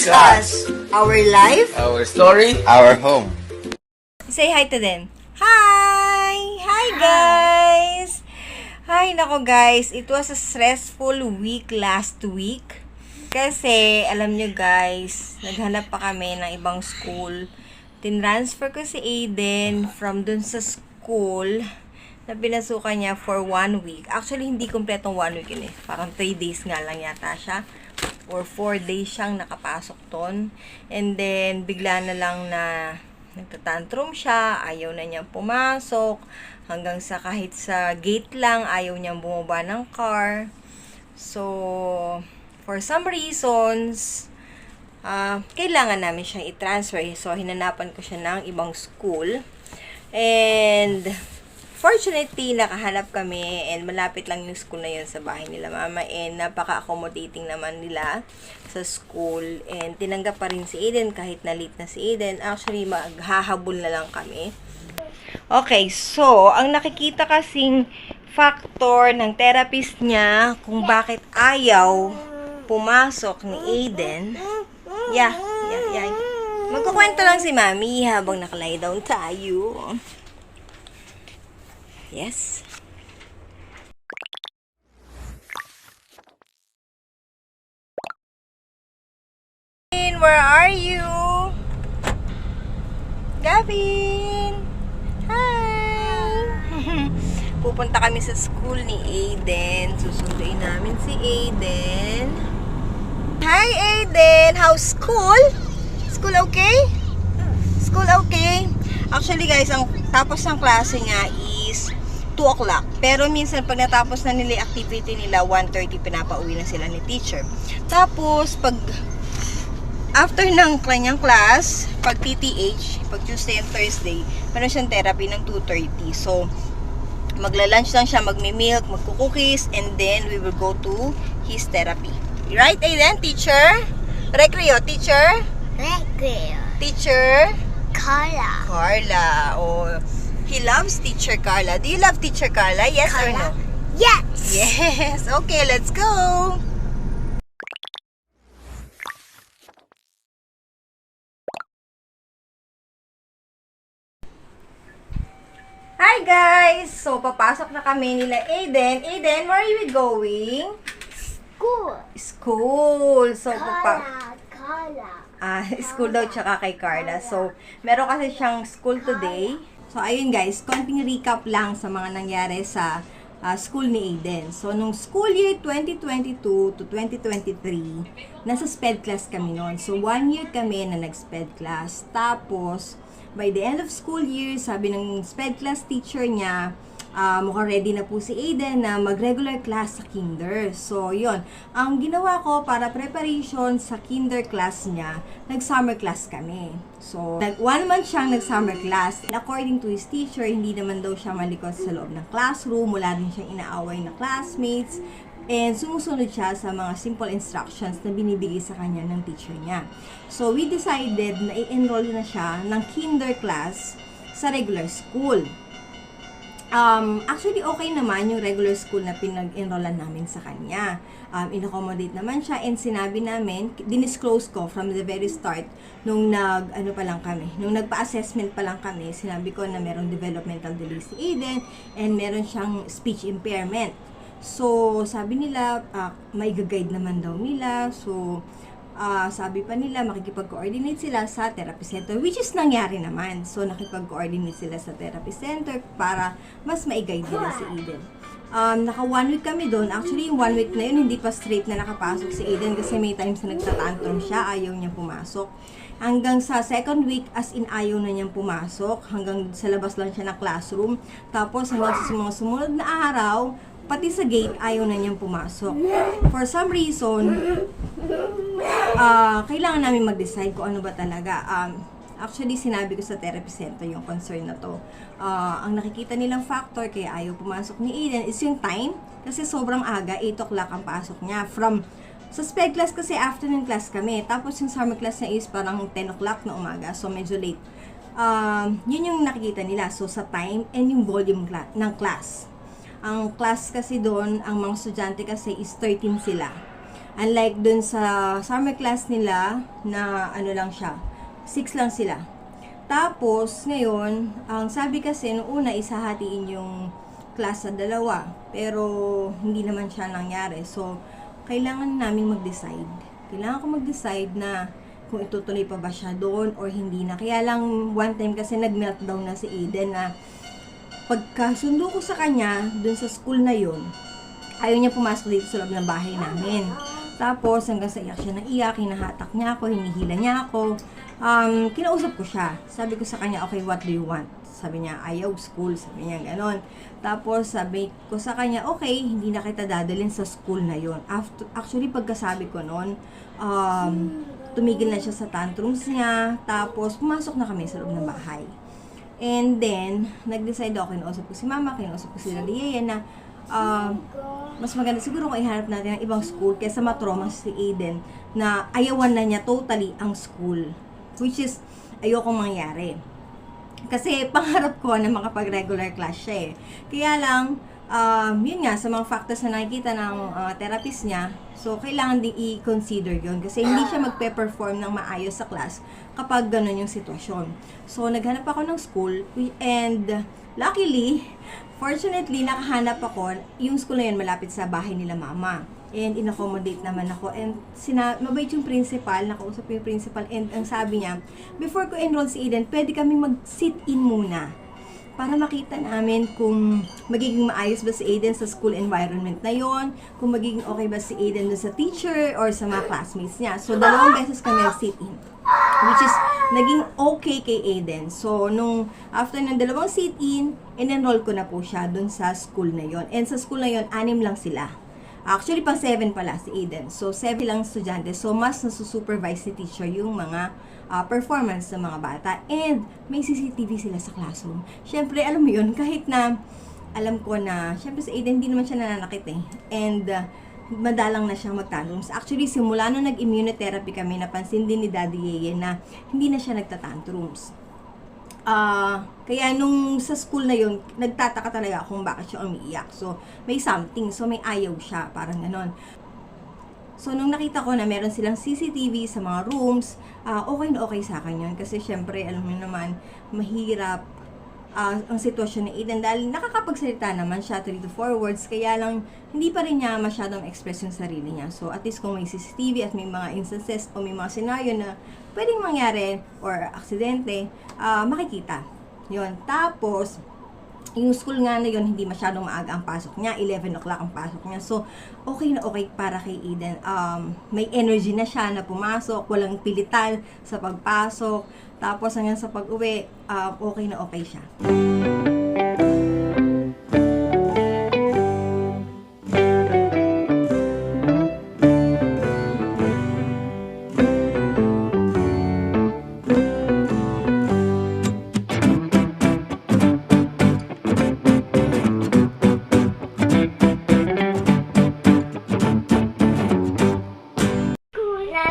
is us. Our life. Our story. Our home. Say hi to them. Hi! Hi, guys! Hi, nako guys. It was a stressful week last week. Kasi, alam nyo guys, naghanap pa kami ng ibang school. Tinransfer ko si Aiden from dun sa school na pinasukan niya for 1 week. Actually, hindi kompletong 1 week yun eh. Parang 3 days nga lang yata siya. Or 4 days siyang nakapasok ton. And then, bigla na lang na nagtatantrum siya, ayaw na niyang pumasok, hanggang sa kahit sa gate lang, ayaw niyang bumaba ng car. So, for some reasons, kailangan namin siyang i-transfer. So, hinanapan ko siya ng ibang school. And, fortunately, nakahanap kami and malapit lang yung school na yun sa bahay nila mama and napaka-accommodating naman nila sa school and tinanggap pa rin si Aiden kahit na late na si Aiden. Actually, maghahabol na lang kami. Okay, so, ang nakikita kasing factor ng therapist niya kung bakit ayaw pumasok ni Aiden. Yeah. Magkukwento lang si Mami habang nakalay down tayo. Yes. Where are you? Gavin! Hi! Pupunta kami sa school ni Aiden. Susunduin namin si Aiden. Hi, Aiden! How's school? School okay? School okay? Actually, guys, ang tapos ng klase niya is 2 o'clock. Pero minsan, pag natapos na nila yung activity nila, 1:30, pinapauwi na sila ni teacher. Tapos, pag after ng kanyang class, pag TTH, pag Tuesday and Thursday, meron siyang therapy ng 2:30. So, magla-lunch lang siya, magmi-milk, magkukookies, and then we will go to his therapy. Right, Aiden? Teacher? Recreo, teacher? Recreo. Teacher? Carla. Carla. Oh, he loves Teacher Carla. Do you love Teacher Carla? Yes or no? Yes. Yes. Okay, let's go. Hi guys! So, papasok na kami nila Aiden. Aiden, where are we going? School. School. So, Carla. school daw tsaka kay Carla. So, meron kasi siyang school today. So, ayun guys, konting recap lang sa mga nangyari sa school ni Aiden. So, nung school year 2022 to 2023, nasa SPED class kami noon. So, 1 year kami na nag-SPED class. Tapos, by the end of school year, sabi ng SPED class teacher niya, mukhang ready na po si Aiden na mag-regular class sa kinder. So, yon. Ang ginawa ko para preparation sa kinder class niya, nag-summer class kami. So, 1 month siyang nag-summer class. And according to his teacher, hindi naman daw siya malikot sa loob ng classroom. Wala din siyang inaaway na classmates. And sumusunod siya sa mga simple instructions na binibigay sa kanya ng teacher niya. So, we decided na i-enroll na siya ng kinder class sa regular school. Actually, okay naman yung regular school na pinag-enrollan namin sa kanya. In-accommodate naman siya and sinabi namin, dinisclose ko from the very start, nung nagpa-assessment pa lang kami, sinabi ko na merong developmental delay si Aiden and meron siyang speech impairment. So, sabi nila, may guide naman daw nila. So, sabi pa nila, makikipag-coordinate sila sa therapy center, which is nangyari naman. So, nakipag-coordinate sila sa therapy center para mas ma-guide nila si Aiden. Naka 1 week kami doon. Actually, yung 1 week na yun, hindi pa straight na nakapasok si Aiden kasi may times na nagtatantrum siya, ayaw niyang pumasok. Hanggang sa 2nd week, as in ayaw na niyang pumasok. Hanggang sa labas lang siya ng classroom. Tapos, hanggang sa mga sumunod na araw, pati sa gate, ayaw na niyang pumasok. For some reason, kailangan namin mag-decide kung ano ba talaga. Actually, sinabi ko sa therapy center yung concern na to. Ang nakikita nilang factor kaya ayaw pumasok ni Aiden is yung time. Kasi sobrang aga, 8 o'clock ang pasok niya. Sa SPED class kasi afternoon class kami. Tapos yung summer class niya is parang 10 o'clock na umaga. So, medyo late. Yun yung nakikita nila. So, sa time and yung volume ng class. Ang class kasi doon, ang mga estudyante kasi is 13 sila. Unlike dun sa summer class nila, na ano lang siya, 6 lang sila. Tapos, ngayon, ang sabi kasi, nung una, isahatiin yung class sa dalawa. Pero, hindi naman siya nangyari. So, kailangan namin mag-decide. Kailangan ko mag-decide na kung itutuloy pa ba siya doon or hindi na. Kaya lang, one time kasi nag-meltdown na si Aiden na pagkasundo ko sa kanya, dun sa school na yun, ayaw niya pumasok dito sa loob ng bahay namin. Tapos, hanggang sa iyak siya ng iyak, hinahatak niya ako, hinihila niya ako. Kinausap ko siya. Sabi ko sa kanya, okay, what do you want? Sabi niya, ayaw school. Sabi niya, ganon. Tapos, sabi ko sa kanya, okay, hindi na kita dadalhin sa school na yon. Actually, pagkasabi ko noon, tumigil na siya sa tantrums niya. Tapos, pumasok na kami sa loob ng bahay. And then, nag-decide ako, kinausap ko si mama, kinausap ko si Daddy na, mas maganda siguro kung ihanap natin ang ibang school kaysa matroma si Aiden na ayawan na niya totally ang school. Which is, ayokong mangyari. Kasi pangarap ko na makapag-regular class siya eh. Kaya lang, yun nga, sa mga factors na nakikita ng therapist niya, so kailangan din i-consider yun. Kasi hindi siya magpe-perform ng maayos sa class kapag ganun yung sitwasyon. So, naghanap ako ng school and luckily, fortunately, nakahanap ako, yung school na yun malapit sa bahay nila mama. And in-accommodate naman ako. And mabait yung principal, nakausap ko yung principal, and ang sabi niya, before ko enroll si Aiden, pwede kami mag-sit-in muna para makita namin kung magiging maayos ba si Aiden sa school environment na yon, kung magiging okay ba si Aiden sa teacher or sa mga classmates niya. So, 2 beses kami sit-in, which is naging okay kay Aiden. So, after ng 2 sit-in, in-enroll ko na po siya dun sa school na yon. And sa school na yon, 6 lang sila. Actually, pang 7 pala si Aiden. So, 7 lang estudyante. So, mas nasusupervise ni teacher yung mga performance ng mga bata. And, may CCTV sila sa classroom. Siyempre, alam mo yun, kahit na alam ko na, siyempre si Aiden, hindi naman siya nananakit eh. And, madalang na siyang magtantrums. Actually, simula nung nag-immunotherapy kami, napansin din ni Daddy Yeye na hindi na siya nagtatantrums. Kaya nung sa school na yun, nagtataka talaga kung bakit siya umiiyak. So, may something. So, may ayaw siya. Parang ganon. So, nung nakita ko na meron silang CCTV sa mga rooms, okay na okay sa akin yun. Kasi, syempre, alam mo naman, mahirap ang sitwasyon ni Aiden dahil nakakapagsalita naman siya 3 to 4 words, kaya lang hindi pa rin niya masyadong express yung sarili niya. So at least kung may CCTV at may mga instances o may mga scenario na pwedeng mangyari or aksidente, makikita yon. Tapos yung school nga na yun, hindi masyadong maaga ang pasok niya, 11 o'clock ang pasok niya. So, okay na okay para kay Aiden. May energy na siya na pumasok, walang pilitan sa pagpasok. Tapos hanggang sa pag-uwi, okay na okay siya.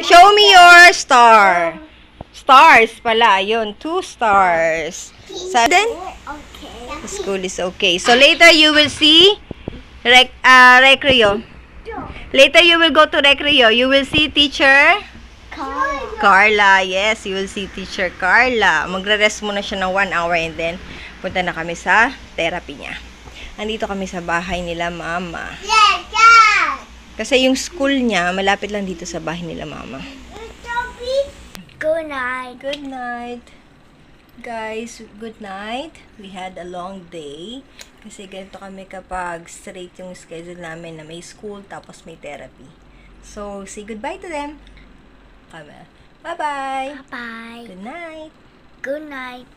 Show me your star. Stars pala, yun. 2 stars. So then, Okay. the school is okay. So later you will see Recreo. Later you will go to Recreo. You will see teacher Carla. Yes, you will see teacher Carla. Magre-rest muna siya ng 1 hour and then punta na kami sa therapy niya. Andito kami sa bahay nila mama. Yes, yes. Kasi yung school niya, malapit lang dito sa bahay nila mama. Good night. Good night. Guys, good night. We had a long day. Kasi ganito kami kapag straight yung schedule namin na may school tapos may therapy. So, say goodbye to them. Bye-bye. Bye. Good night. Good night.